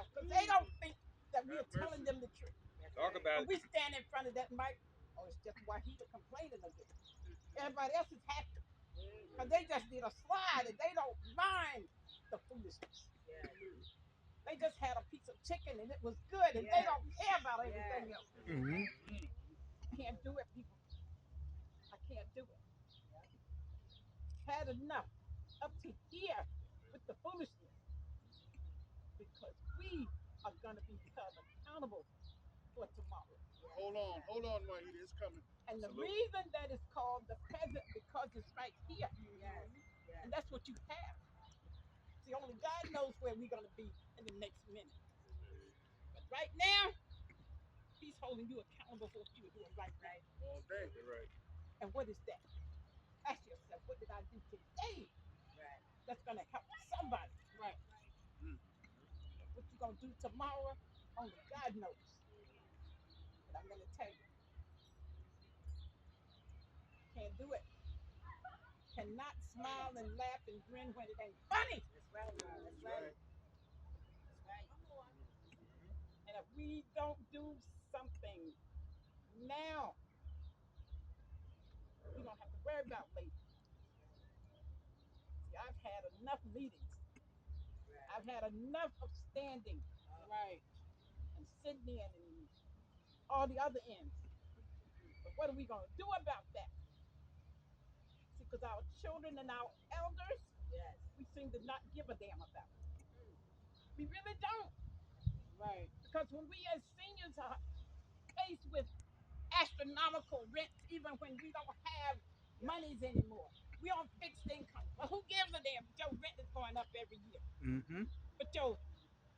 themselves because they don't think that we are telling them the truth. Talk about And we stand in front of that mic. Oh, it's just Wahida complaining again. Everybody else is happy because they just did a slide and they don't mind the foolishness. They just had a piece of chicken and it was good and they don't care about everything else. Mm-hmm. I can't do it, people. I can't do it. Had enough up to here with the foolishness because we are going to be held accountable for tomorrow. Hold on, Wahida, it's coming. And the reason that it's called the present because it's right here. And that's what you have. See, only God knows where we're going to be in the next minute. But right now, He's holding you accountable for what you were doing right now. All day. Right. And what is that? Ask yourself, what did I do today that's going to help somebody? Right. What you going to do tomorrow, only God knows. But I'm going to tell you, can't do it. Cannot smile and laugh and grin when it ain't funny. That's right. And if we don't do something now, we don't have to worry about later. See, I've had enough meetings. I've had enough of standing, right, and sitting in and all the other ends. But what are we going to do about that? See, because our children and our elders, we seem to not give a damn about it. We really don't. Right. Because when we as seniors are faced with astronomical rents, even when we don't have monies anymore, we on fixed income. Well, who gives a damn? But your rent is going up every year. Mm-hmm. But your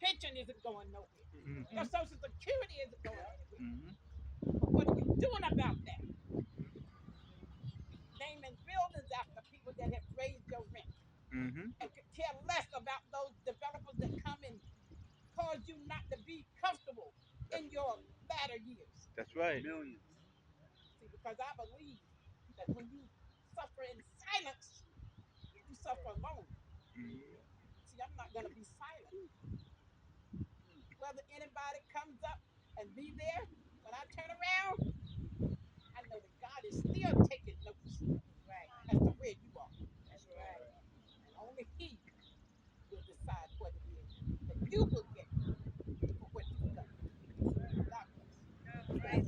pension isn't going nowhere. Mm-hmm. Your Social Security isn't going anywhere. Mm-hmm. But what are you doing about that? Naming buildings after people that have raised your rent Mm-hmm. and could care less about those developers that come and cause you not to be comfortable in your latter years. That's right. Millions. See, because I believe that when you suffer in silence, you suffer alone. Mm-hmm. See, I'm not going to be silent. Whether anybody comes up and be there, when I turn around, I know that God is still taking notice as to where you are. And only He will decide what it is that you will get for what you've done. God bless. Okay.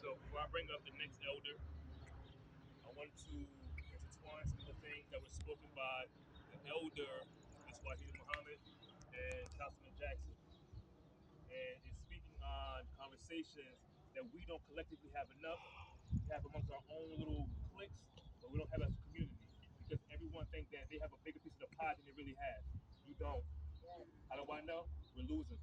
So before I bring up the next elder, I want to intertwine some of the things that were spoken by the elder, Ms. Wahida Muhammad and Councilman Jackson. And in speaking on conversations that we don't collectively have enough, we have amongst our own little cliques, but we don't have as a community because everyone thinks that they have a bigger piece of the pie than they really have. You don't. How do I know? We're losing.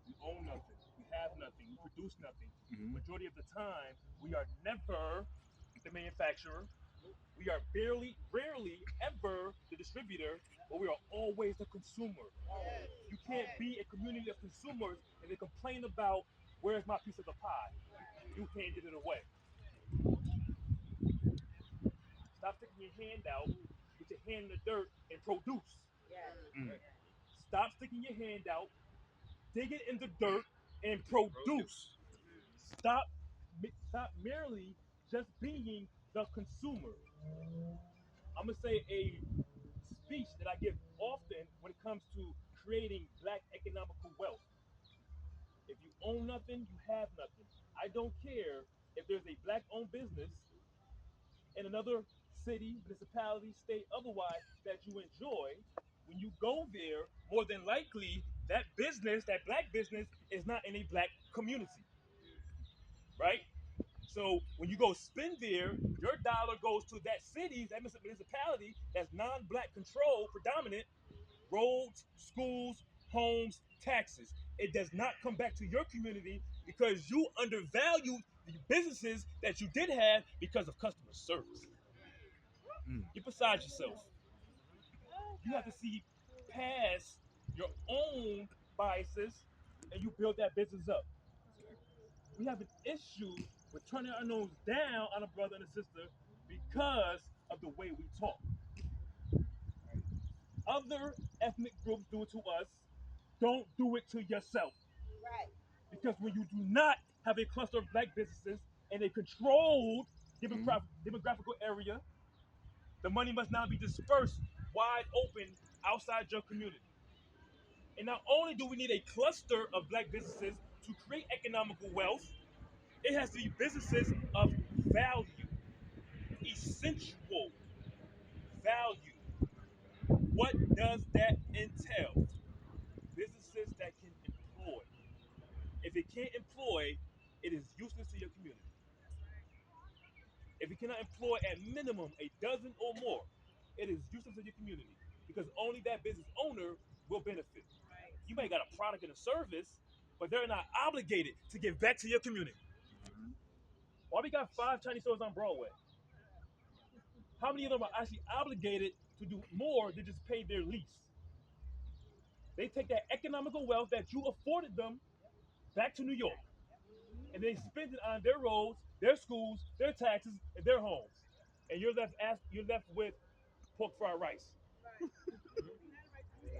We own nothing. We have nothing. We produce nothing. Mm-hmm. Majority of the time, we are never the manufacturer. We are barely, rarely, ever the distributor, but we are always the consumer. You can't be a community of consumers and then complain about where's my piece of the pie. You handed it away. Stop sticking your hand out, get your hand in the dirt, and produce. Mm. Stop sticking your hand out, dig it in the dirt, and produce. Stop, stop merely just being the consumer. I'm gonna say a speech that I give often when it comes to creating black economical wealth. If you own nothing, you have nothing. I don't care if there's a black owned business in another city, municipality, state, otherwise that you enjoy. When you go there, more than likely that business, that black business, is not in a black community, right? So when you go spend there, your dollar goes to that city, that municipality that's non-black controlled, predominant, roads, schools, homes, taxes. It does not come back to your community because you undervalued the businesses that you did have because of customer service. Mm. You're beside yourself. You have to see past your own biases and you build that business up. We have an issue with turning our nose down on a brother and a sister because of the way we talk. other ethnic groups do it to us, don't do it to yourself. Because when you do not have a cluster of black businesses in a controlled Mm-hmm. demographical area, the money must now be dispersed wide open outside your community. And not only do we need a cluster of black businesses to create economical wealth, it has to be businesses of value, essential value. What does that entail? Businesses that can employ. If it can't employ, it is useless to your community. If it cannot employ at minimum a dozen or more, it is useless to your community because only that business owner will benefit. You may got a product and a service, but they're not obligated to give back to your community. Mm-hmm. Why we got 5 Chinese stores on Broadway? How many of them are actually obligated to do more than just pay their lease? They take that economical wealth that you afforded them back to New York, and they spend it on their roads, their schools, their taxes, and their homes. And you're left with pork fried rice.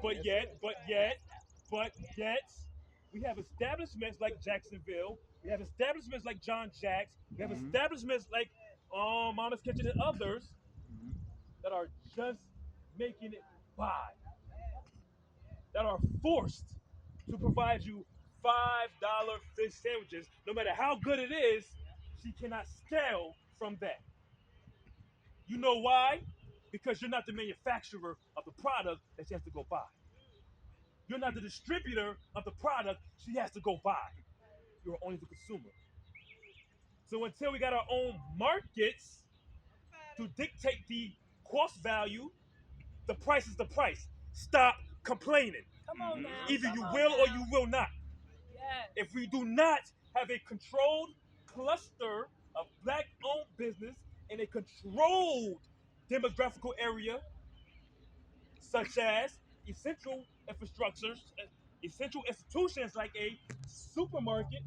But yet, but yet, but yet, we have establishments like Jacksonville. We have establishments like John Jacks. We have Mm-hmm. establishments like Mama's Kitchen and others Mm-hmm. that are just making it by, that are forced to provide you $5 fish sandwiches. No matter how good it is, she cannot scale from that. You know why? Because you're not the manufacturer of the product that she has to go buy. You're not the distributor of the product she has to go buy. You're only the consumer. So until we got our own markets to dictate the cost value, the price is the price. Stop complaining. Come on Mm-hmm. now. Either Come you on will or now. you will not. Yes. If we do not have a controlled cluster of black owned business in a controlled demographical area, such as essential infrastructures, essential institutions like a supermarket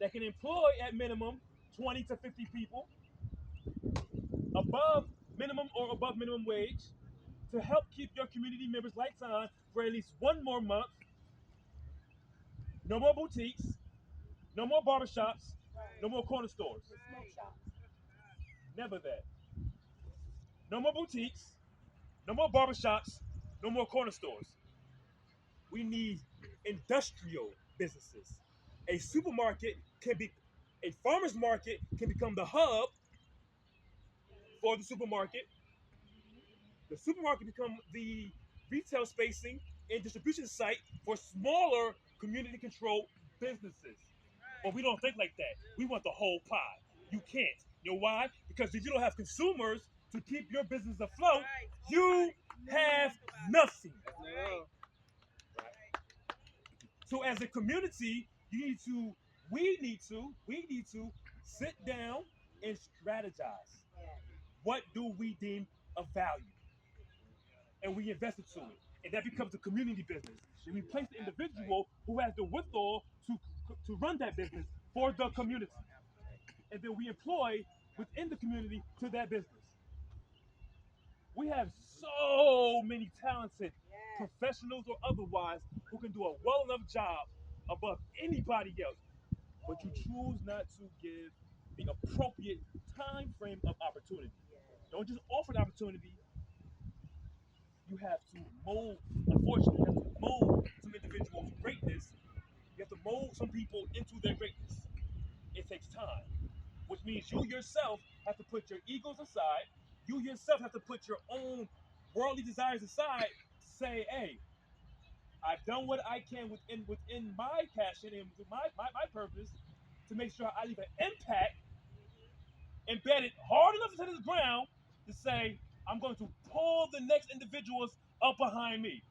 that can employ at minimum 20 to 50 people above minimum or above minimum wage to help keep your community members' lights on for at least one more month. No more boutiques, no more barbershops, no more corner stores. The smoke shops. Never that. No more boutiques, no more barbershops, no more corner stores. We need industrial businesses. A supermarket can be, a farmer's market can become the hub for the supermarket. The supermarket become the retail spacing and distribution site for smaller community controlled businesses. But we don't think like that. We want the whole pie. You can't. You know why? Because if you don't have consumers to keep your business afloat, you have nothing. So as a community, you need to, we need to sit down and strategize. What do we deem of value? And we invest into it. And that becomes a community business. And we place the individual who has the wherewithal to run that business for the community. And then we employ within the community to that business. We have so many talented professionals or otherwise who can do a well enough job above anybody else. But you choose not to give the appropriate time frame of opportunity. Don't just offer the opportunity, you have to mold, unfortunately, you have to mold some individuals' greatness. You have to mold some people into their greatness. It takes time, which means you yourself have to put your egos aside. You yourself have to put your own worldly desires aside to say, hey, I've done what I can within my passion and within my purpose to make sure I leave an impact embedded hard enough into the ground to say, I'm going to pull the next individuals up behind me.